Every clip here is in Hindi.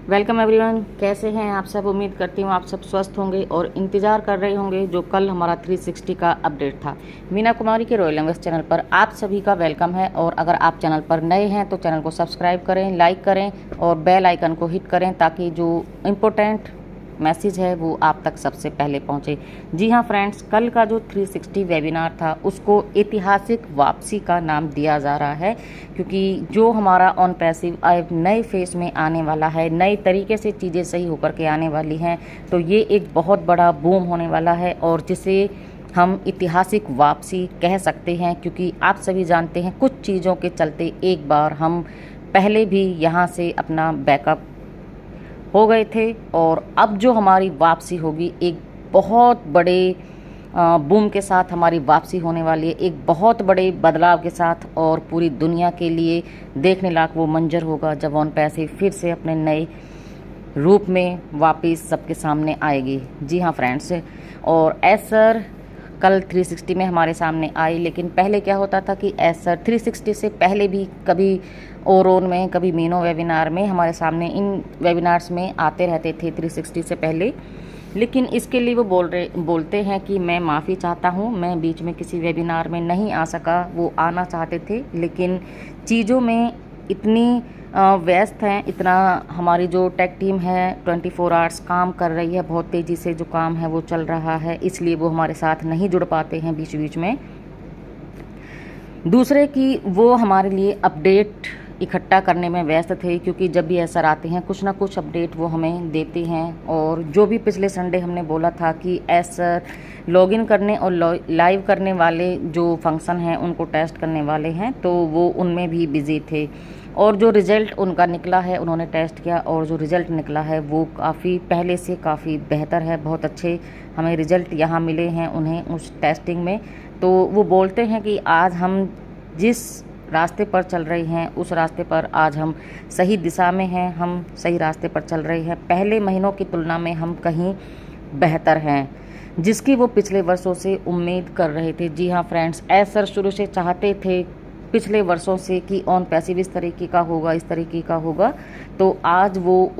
Welcome everyone. कैसे हैं आप सब? उम्मीद करती हूँ आप सब स्वस्थ होंगे और इंतज़ार कर रहे होंगे जो कल हमारा 360 का अपडेट था। मीना कुमारी के रॉयल लैंग्वेज चैनल पर आप सभी का वेलकम है। और अगर आप चैनल पर नए हैं तो चैनल को सब्सक्राइब करें, लाइक करें और बेल आइकन को हिट करें ताकि जो इम्पोर्टेंट मैसेज है वो आप तक सबसे पहले पहुंचे। जी हाँ फ्रेंड्स, कल का जो 360 वेबिनार था उसको ऐतिहासिक वापसी का नाम दिया जा रहा है, क्योंकि जो हमारा ऑन पैसिव अब नए फेस में आने वाला है, नए तरीके से चीज़ें सही होकर के आने वाली हैं, तो ये एक बहुत बड़ा बूम होने वाला है और जिसे हम ऐतिहासिक वापसी कह सकते हैं। क्योंकि आप सभी जानते हैं कुछ चीज़ों के चलते एक बार हम पहले भी यहाँ से अपना बैकअप हो गए थे और अब जो हमारी वापसी होगी एक बहुत बड़े बूम के साथ हमारी वापसी होने वाली है, एक बहुत बड़े बदलाव के साथ, और पूरी दुनिया के लिए देखने लायक वो मंजर होगा जब ऑन पैसे फिर से अपने नए रूप में वापस सबके सामने आएगी। जी हाँ फ्रेंड्स, और एसर कल 360 में हमारे सामने आई, लेकिन पहले क्या होता था कि एसर 360 से पहले भी कभी ओरोन में, कभी मीनो वेबिनार में हमारे सामने इन वेबिनार्स में आते रहते थे 360 से पहले। लेकिन इसके लिए वो बोलते हैं कि मैं माफ़ी चाहता हूँ, मैं बीच में किसी वेबिनार में नहीं आ सका। वो आना चाहते थे लेकिन चीज़ों में इतनी व्यस्त हैं, इतना हमारी जो टेक टीम है 24 आवर्स काम कर रही है, बहुत तेज़ी से जो काम है वो चल रहा है, इसलिए वो हमारे साथ नहीं जुड़ पाते हैं बीच बीच में। दूसरे की वो हमारे लिए अपडेट इकट्ठा करने में व्यस्त थे, क्योंकि जब भी ऐसा आते हैं कुछ ना कुछ अपडेट वो हमें देते हैं। और जो भी पिछले संडे हमने बोला था कि ऐसा लॉगिन करने और लाइव करने वाले जो फंक्शन हैं उनको टेस्ट करने वाले हैं, तो वो उनमें भी बिज़ी थे। और जो रिज़ल्ट उनका निकला है, उन्होंने टेस्ट किया और जो रिज़ल्ट निकला है वो काफ़ी पहले से काफ़ी बेहतर है। बहुत अच्छे हमें रिज़ल्ट यहाँ मिले हैं उन्हें उस टेस्टिंग में। तो वो बोलते हैं कि आज हम जिस रास्ते पर चल रहे हैं उस रास्ते पर आज हम सही दिशा में हैं, हम सही रास्ते पर चल रहे हैं। पहले महीनों की तुलना में हम कहीं बेहतर हैं, जिसकी वो पिछले वर्षों से उम्मीद कर रहे थे। जी हाँ फ्रेंड्स, ऐसा शुरू से चाहते थे पिछले वर्षों से कि ऑन पैसिव इस तरीके का होगा, इस तरीके का होगा, तो आज वो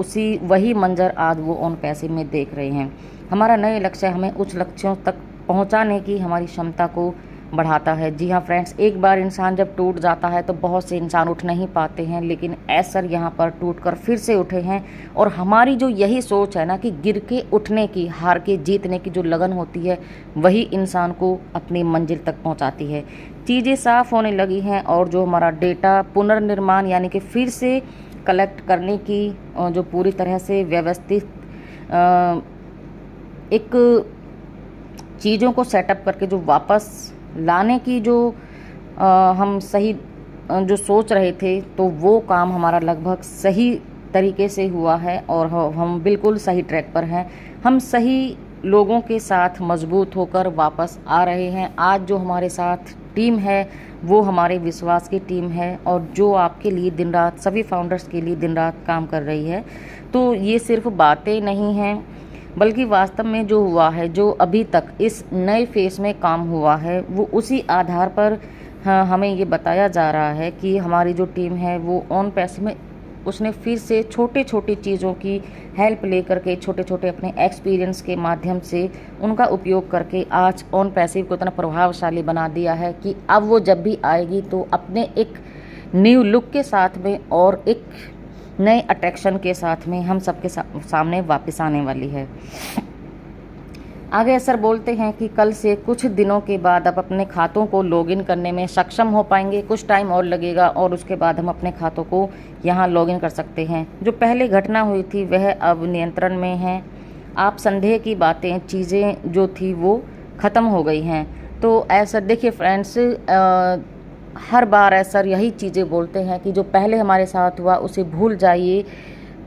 वही मंजर आज वो ऑन पैसिव में देख रहे हैं। हमारा नए लक्ष्य हमें उच्च लक्ष्यों तक पहुंचाने की हमारी क्षमता को बढ़ाता है। जी हाँ फ्रेंड्स, एक बार इंसान जब टूट जाता है तो बहुत से इंसान उठ नहीं पाते हैं, लेकिन ऐसर यहाँ पर टूटकर फिर से उठे हैं। और हमारी जो यही सोच है ना कि गिर के उठने की, हार के जीतने की जो लगन होती है वही इंसान को अपनी मंजिल तक पहुँचाती है। चीज़ें साफ होने लगी हैं और जो हमारा डेटा पुनर्निर्माण यानी कि फिर से कलेक्ट करने की जो पूरी तरह से व्यवस्थित एक चीज़ों को सेटअप करके जो वापस लाने की जो हम सही जो सोच रहे थे, तो वो काम हमारा लगभग सही तरीके से हुआ है और हम बिल्कुल सही ट्रैक पर हैं। हम सही लोगों के साथ मजबूत होकर वापस आ रहे हैं। आज जो हमारे साथ टीम है वो हमारे विश्वास की टीम है और जो आपके लिए दिन रात, सभी फाउंडर्स के लिए दिन रात काम कर रही है। तो ये सिर्फ बातें नहीं हैं, बल्कि वास्तव में जो हुआ है, जो अभी तक इस नए फेस में काम हुआ है, वो उसी आधार पर हमें ये बताया जा रहा है कि हमारी जो टीम है वो ऑन पैसिव में उसने फिर से छोटे छोटे चीज़ों की हेल्प लेकर के, छोटे छोटे अपने एक्सपीरियंस के माध्यम से उनका उपयोग करके आज ऑन पैसिव को इतना प्रभावशाली बना दिया है कि अब वो जब भी आएगी तो अपने एक न्यू लुक के साथ में और एक नए अट्रैक्शन के साथ में हम सबके सामने वापस आने वाली है। आगे सर बोलते हैं कि कल से कुछ दिनों के बाद अब अपने खातों को लॉगिन करने में सक्षम हो पाएंगे। कुछ टाइम और लगेगा और उसके बाद हम अपने खातों को यहाँ लॉगिन कर सकते हैं। जो पहले घटना हुई थी वह अब नियंत्रण में है। आप संदेह की बातें, चीज़ें जो थी वो ख़त्म हो गई हैं। तो ऐसा देखिए फ्रेंड्स, हर बार ऐसा यही चीज़ें बोलते हैं कि जो पहले हमारे साथ हुआ उसे भूल जाइए।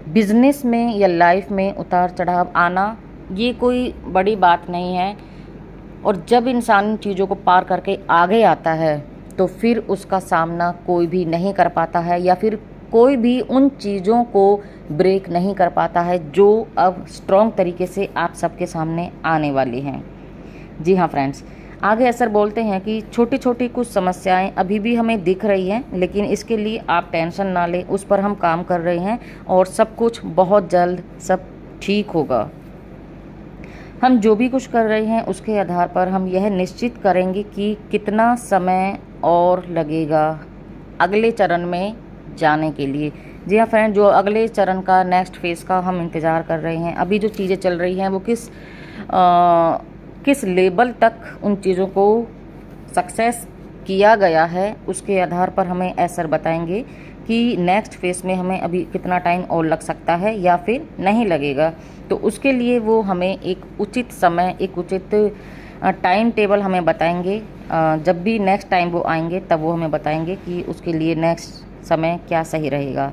बिजनेस में या लाइफ में उतार चढ़ाव आना ये कोई बड़ी बात नहीं है, और जब इंसान चीज़ों को पार करके आगे आता है तो फिर उसका सामना कोई भी नहीं कर पाता है, या फिर कोई भी उन चीज़ों को ब्रेक नहीं कर पाता है जो अब स्ट्रॉन्ग तरीके से आप सबके सामने आने वाली हैं। जी हाँ फ्रेंड्स, आगे असर बोलते हैं कि छोटी छोटी कुछ समस्याएं अभी भी हमें दिख रही हैं, लेकिन इसके लिए आप टेंशन ना लें, उस पर हम काम कर रहे हैं और सब कुछ बहुत जल्द सब ठीक होगा। हम जो भी कुछ कर रहे हैं उसके आधार पर हम यह निश्चित करेंगे कि कितना समय और लगेगा अगले चरण में जाने के लिए। जी हाँ फ्रेंड, जो अगले चरण का नेक्स्ट फेज़ का हम इंतज़ार कर रहे हैं, अभी जो चीज़ें चल रही हैं वो किस लेवल तक उन चीज़ों को सक्सेस किया गया है, उसके आधार पर हमें ऐसर बताएंगे कि नेक्स्ट फेज़ में हमें अभी कितना टाइम और लग सकता है या फिर नहीं लगेगा। तो उसके लिए वो हमें एक उचित समय, एक उचित टाइम टेबल हमें बताएंगे। जब भी नेक्स्ट टाइम वो आएंगे तब वो हमें बताएंगे कि उसके लिए नेक्स्ट समय क्या सही रहेगा।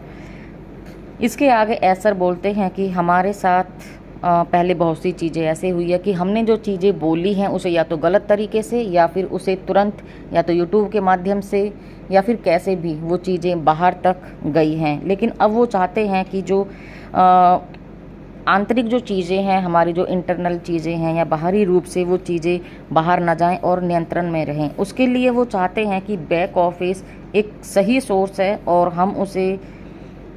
इसके आगे ऐसर बोलते हैं कि हमारे साथ पहले बहुत सी चीज़ें ऐसे हुई है कि हमने जो चीज़ें बोली हैं उसे या तो गलत तरीके से या फिर उसे तुरंत या तो यूट्यूब के माध्यम से या फिर कैसे भी वो चीज़ें बाहर तक गई हैं, लेकिन अब वो चाहते हैं कि जो आंतरिक जो चीज़ें हैं, हमारी जो इंटरनल चीज़ें हैं या बाहरी रूप से वो चीज़ें बाहर ना जाएं और नियंत्रण में रहें। उसके लिए वो चाहते हैं कि बैक ऑफिस एक सही सोर्स है और हम उसे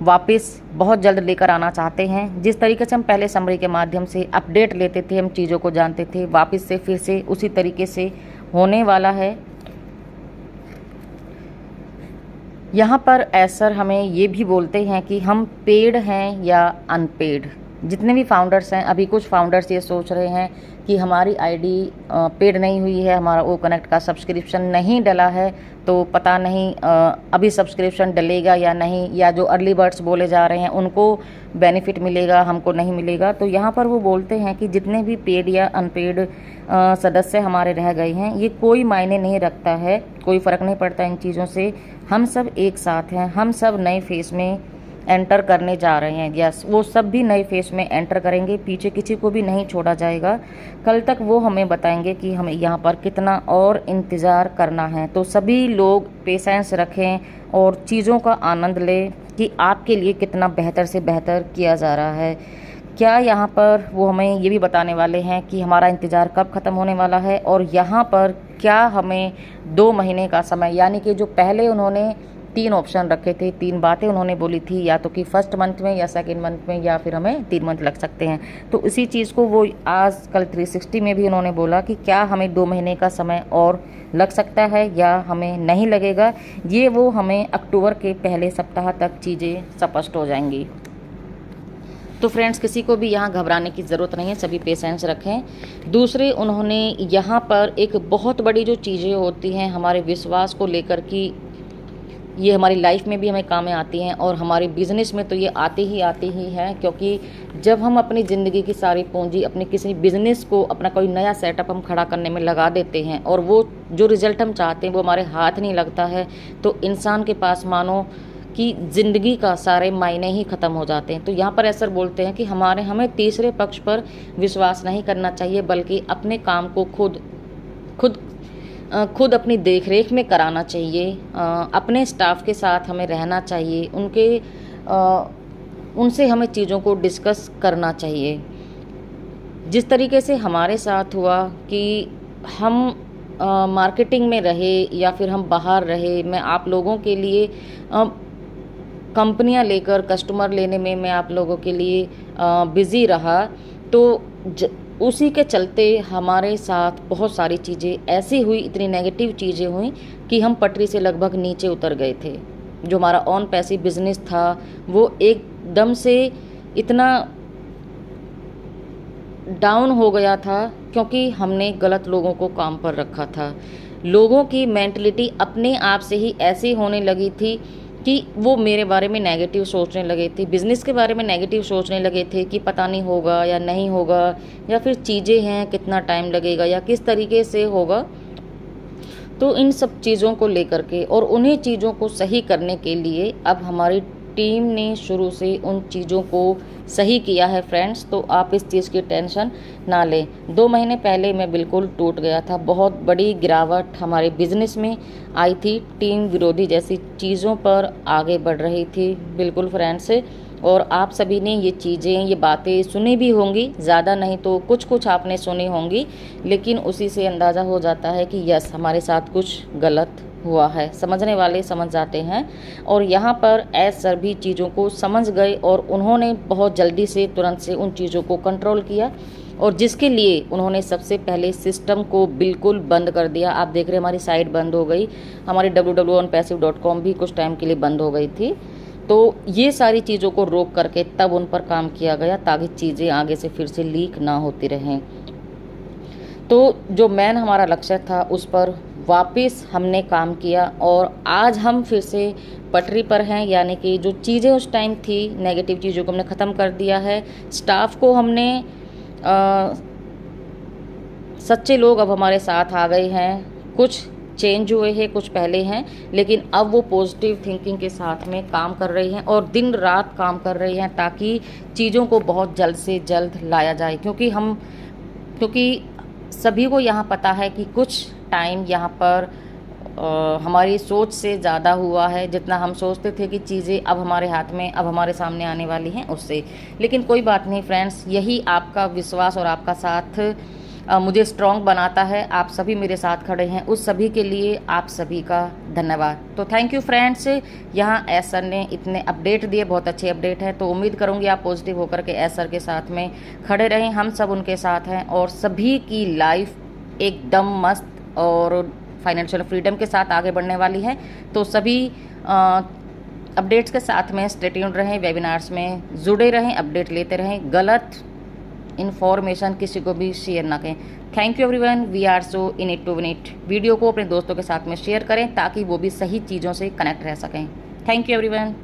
वापस बहुत जल्द लेकर आना चाहते हैं। जिस तरीके से हम पहले समरी के माध्यम से अपडेट लेते थे, हम चीज़ों को जानते थे, वापस से फिर से उसी तरीके से होने वाला है। यहाँ पर ऐसर हमें ये भी बोलते हैं कि हम पेड हैं या अनपेड। जितने भी फाउंडर्स हैं, अभी कुछ फाउंडर्स ये सोच रहे हैं कि हमारी आईडी पेड नहीं हुई है, हमारा ओ कनेक्ट का सब्सक्रिप्शन नहीं डला है, तो पता नहीं अभी सब्सक्रिप्शन डलेगा या नहीं, या जो अर्ली बर्ड्स बोले जा रहे हैं उनको बेनिफिट मिलेगा, हमको नहीं मिलेगा। तो यहाँ पर वो बोलते हैं कि जितने भी पेड या अनपेड सदस्य हमारे रह गए हैं, ये कोई मायने नहीं रखता है, कोई फ़र्क नहीं पड़ता इन चीज़ों से। हम सब एक साथ हैं, हम सब नए फेज़ में एंटर करने जा रहे हैं। यस, वो सब भी नए फेज़ में एंटर करेंगे, पीछे किसी को भी नहीं छोड़ा जाएगा। कल तक वो हमें बताएंगे कि हमें यहाँ पर कितना और इंतज़ार करना है। तो सभी लोग पेशेंस रखें और चीज़ों का आनंद लें कि आपके लिए कितना बेहतर से बेहतर किया जा रहा है। क्या यहाँ पर वो हमें ये भी बताने वाले हैं कि हमारा इंतज़ार कब ख़त्म होने वाला है, और यहाँ पर क्या हमें 2 महीने का समय, यानी कि जो पहले उन्होंने 3 ऑप्शन रखे थे, 3 बातें उन्होंने बोली थी, या तो कि फर्स्ट मंथ में या सेकेंड मंथ में या फिर हमें 3 मंथ लग सकते हैं। तो उसी चीज़ को वो आज कल 360 में भी उन्होंने बोला कि क्या हमें 2 महीने का समय और लग सकता है या हमें नहीं लगेगा। ये वो हमें अक्टूबर के पहले सप्ताह तक चीज़ें स्पष्ट हो जाएंगी। तो फ्रेंड्स, किसी को भी यहाँ घबराने की ज़रूरत नहीं है, सभी पेशेंस रखें। दूसरे, उन्होंने यहाँ पर एक बहुत बड़ी जो चीज़ें होती हैं हमारे विश्वास को लेकर कि ये हमारी लाइफ में भी हमें काम में आती हैं और हमारे बिज़नेस में तो ये आती ही है, क्योंकि जब हम अपनी ज़िंदगी की सारी पूंजी अपने किसी बिज़नेस को, अपना कोई नया सेटअप हम खड़ा करने में लगा देते हैं और वो जो रिज़ल्ट हम चाहते हैं वो हमारे हाथ नहीं लगता है, तो इंसान के पास मानो कि ज़िंदगी का सारे मायने ही ख़त्म हो जाते हैं। तो यहाँ पर ऐसा बोलते हैं कि हमें तीसरे पक्ष पर विश्वास नहीं करना चाहिए, बल्कि अपने काम को खुद अपनी देखरेख में कराना चाहिए। अपने स्टाफ के साथ हमें रहना चाहिए, उनसे हमें चीज़ों को डिस्कस करना चाहिए। जिस तरीके से हमारे साथ हुआ कि हम मार्केटिंग में रहे या फिर हम बाहर रहे, मैं आप लोगों के लिए कंपनियां लेकर कस्टमर लेने में मैं आप लोगों के लिए बिज़ी रहा, तो उसी के चलते हमारे साथ बहुत सारी चीज़ें ऐसी हुई, इतनी नेगेटिव चीज़ें हुई कि हम पटरी से लगभग नीचे उतर गए थे। जो हमारा ऑन पैसिव बिजनेस था वो एकदम से इतना डाउन हो गया था क्योंकि हमने गलत लोगों को काम पर रखा था। लोगों की मेंटलिटी अपने आप से ही ऐसी होने लगी थी कि वो मेरे बारे में नेगेटिव सोचने लगे थे, बिज़नेस के बारे में नेगेटिव सोचने लगे थे कि पता नहीं होगा या नहीं होगा, या फिर चीज़ें हैं कितना टाइम लगेगा या किस तरीके से होगा। तो इन सब चीज़ों को लेकर के और उन्हीं चीज़ों को सही करने के लिए अब हमारी टीम ने शुरू से उन चीज़ों को सही किया है फ्रेंड्स। तो आप इस चीज़ की टेंशन ना लें। 2 महीने पहले मैं बिल्कुल टूट गया था, बहुत बड़ी गिरावट हमारे बिजनेस में आई थी, टीम विरोधी जैसी चीज़ों पर आगे बढ़ रही थी बिल्कुल फ्रेंड्स। और आप सभी ने ये चीज़ें, ये बातें सुनी भी होंगी, ज़्यादा नहीं तो कुछ कुछ आपने सुनी होंगी, लेकिन उसी से अंदाज़ा हो जाता है कि यस, हमारे साथ कुछ गलत हुआ है। समझने वाले समझ जाते हैं, और यहाँ पर एस सर भी चीज़ों को समझ गए और उन्होंने बहुत जल्दी से, तुरंत से उन चीज़ों को कंट्रोल किया, और जिसके लिए उन्होंने सबसे पहले सिस्टम को बिल्कुल बंद कर दिया। आप देख रहे हैं हमारी साइट बंद हो गई, हमारी www.onpassive.com भी कुछ टाइम के लिए बंद हो गई थी। तो ये सारी चीज़ों को रोक करके तब उन पर काम किया गया, ताकि चीज़ें आगे से फिर से लीक ना होती रहें। तो जो मेन हमारा लक्ष्य था उस पर वापस हमने काम किया, और आज हम फिर से पटरी पर हैं। यानी कि जो चीज़ें उस टाइम थी, नेगेटिव चीज़ों को हमने ख़त्म कर दिया है। स्टाफ को हमने सच्चे लोग अब हमारे साथ आ गए हैं। कुछ चेंज हुए हैं, कुछ पहले हैं, लेकिन अब वो पॉजिटिव थिंकिंग के साथ में काम कर रही हैं और दिन रात काम कर रही हैं, ताकि चीज़ों को बहुत जल्द से जल्द लाया जाए। क्योंकि सभी को यहाँ पता है कि कुछ टाइम यहाँ पर हमारी सोच से ज़्यादा हुआ है। जितना हम सोचते थे कि चीज़ें अब हमारे हाथ में, अब हमारे सामने आने वाली हैं, उससे। लेकिन कोई बात नहीं फ्रेंड्स, यही आपका विश्वास और आपका साथ मुझे स्ट्रॉन्ग बनाता है। आप सभी मेरे साथ खड़े हैं, उस सभी के लिए आप सभी का धन्यवाद। तो थैंक यू फ्रेंड्स। यहाँ एस सर ने इतने अपडेट दिए, बहुत अच्छे अपडेट हैं। तो उम्मीद करूँगी आप पॉजिटिव होकर के एस सर के साथ में खड़े रहें। हम सब उनके साथ हैं, और सभी की लाइफ एकदम मस्त और फाइनेंशियल फ्रीडम के साथ आगे बढ़ने वाली है। तो सभी अपडेट्स के साथ में स्टे ट्यून्ड रहें, वेबिनार्स में जुड़े रहें, अपडेट लेते रहें, गलत इन्फॉर्मेशन किसी को भी शेयर ना करें। Thank you everyone, we are so in it to win it. Video को अपने दोस्तों के साथ में शेयर करें, ताकि वो भी सही चीज़ों से कनेक्ट रह सकें। Thank you everyone.